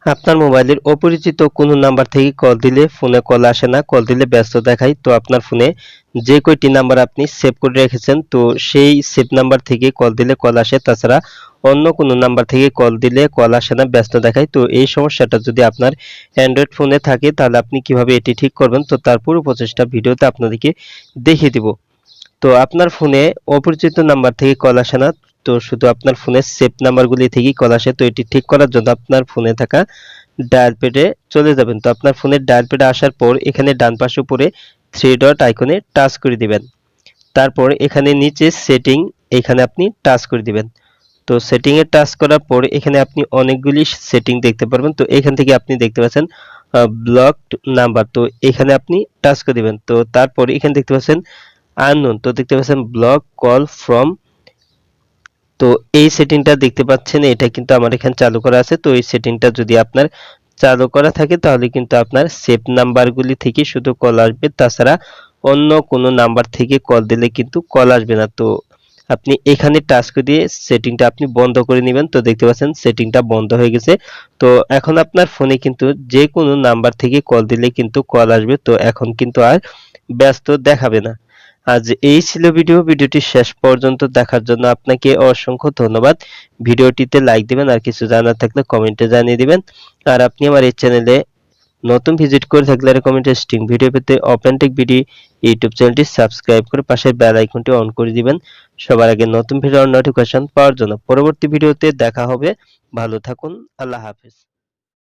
আপনার মোবাইলের অপরিচিত কোনো নাম্বার থেকে কল দিলে ফোনে কল আসে না, কল দিলে ব্যস্ত দেখায়। তো আপনার ফোনে যে কয়টি নাম্বার আপনি সেভ করে রেখেছেন, তো সেই সেভ নাম্বার থেকে কল দিলে কল আসে। তাছাড়া অন্য কোনো নাম্বার থেকে কল দিলে কল আসে না, ব্যস্ত দেখায়। তো এই সমস্যাটা যদি আপনার অ্যান্ড্রয়েড ফোনে থাকে তাহলে আপনি কিভাবে এটি ঠিক করবেন, তো তার পুরো প্রচেষ্টা ভিডিওতে আপনাদেরকে দেখিয়ে দিব। তো আপনার ফোনে অপরিচিত নাম্বার থেকে কল আসে না, তো শুধু আপনার ফোনের সেভ নাম্বারগুলি থেকেই কল আসে। তো এটি ঠিক করার জন্য আপনার ফোনে থাকা ডায়াল প্যাডে চলে যাবেন। তো আপনার ফোনের ডায়াল প্যাডে আসার পর এখানে ডান পাশে উপরে থ্রি ডট আইকনে টাচ করে দিবেন। তারপর এখানে নিচে সেটিং, এখানে আপনি টাচ করে দিবেন। তো সেটিং এ টাচ করার পর এখানে আপনি অনেকগুলি সেটিং দেখতে পারবেন। তো এখান থেকে আপনি দেখতে পাচ্ছেন ব্লকড নাম্বার, তো এখানে আপনি টাচ করে দিবেন। তো তারপর এখানে দেখতে পাচ্ছেন আননোন, তো দেখতে পাচ্ছেন ব্লক কল ফ্রম, তো এই সেটিংটা দেখতে পাচ্ছেন, এটা কিন্তু আমার এখানে চালু করা আছে। তো এই সেটিংটা যদি আপনার চালু করা থাকে তাহলে কিন্তু আপনার সেভ নাম্বারগুলি থেকে শুধু কল আসবে, তাছাড়া অন্য কোনো নাম্বার থেকে কল দিলে কিন্তু কল আসবে না। তো আপনি এখানে টাচ করে দিয়ে সেটিংটা আপনি বন্ধ করে নেবেন। তো দেখতে পাচ্ছেন সেটিংটা বন্ধ হয়ে গেছে। তো এখন আপনার ফোনে কিন্তু যে কোনো নাম্বার থেকে কল দিলে কিন্তু কল আসবে। তো এখন কিন্তু আর ব্যস্ত দেখাবে না। আজ এই ছিল ভিডিওটি শেষ পর্যন্ত দেখার জন্য আপনাকে অসংখ্য ধন্যবাদ। ভিডিওটিতে লাইক দিবেন, আর কিছু জানার থাকলে কমেন্টে জানিয়ে দিবেন। আর আপনি আমার এই চ্যানেলে নতুন ভিজিট করে থাকলে কমেন্টে স্টিং ভিডিও পেতে ওপেন টেক বিডি ইউটিউব চ্যানেলটি সাবস্ক্রাইব করে পাশের বেল আইকনটি অন করে দিবেন সবার আগে নতুন ভিডিওর নোটিফিকেশন পাওয়ার জন্য। পরবর্তী ভিডিওতে দেখা হবে। ভালো থাকুন। আল্লাহ হাফেজ।